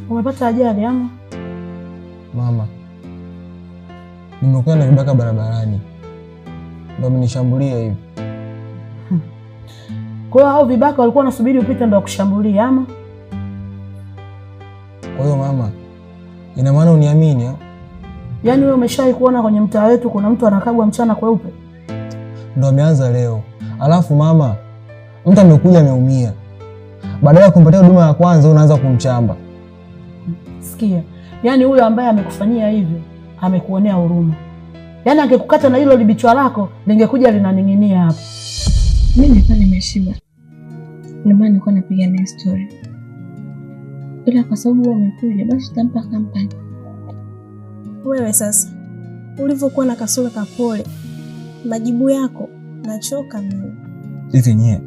Umepata ajali ama? Mama, nimekuwa na vibaka barabarani, ndio amenishambulia hivi. Kwa hiyo hao vibaka walikuwa wanasubiri upite ndio kushambulia ama? Kwa hiyo mama, ina maana uniamini au? Yaani wewe umeshawahi kuona kwenye mtaa wetu kuna mtu anakabwa mchana kweupe? Ndio ameanza leo. Alafu mama, mtu amekuja ameumia. Badala ya kumpatia huduma ya kwanza unaanza kumchamba. Sikia, yaani huyo ambaye amekufanyia hivyo amekuonea huruma. Yaani angekukata na hilo libichwa lako lingekuja linaning'inia hapa. Mimi nilikuwa nimeshiba. Ndio maana nilikuwa napiga na story. Ila kwa sababu wewe umekuja basi tutampa kampani. Wewe sasa ulivyokuwa na kasura kapole, majibu yako nachoka mimi. Hivi nyie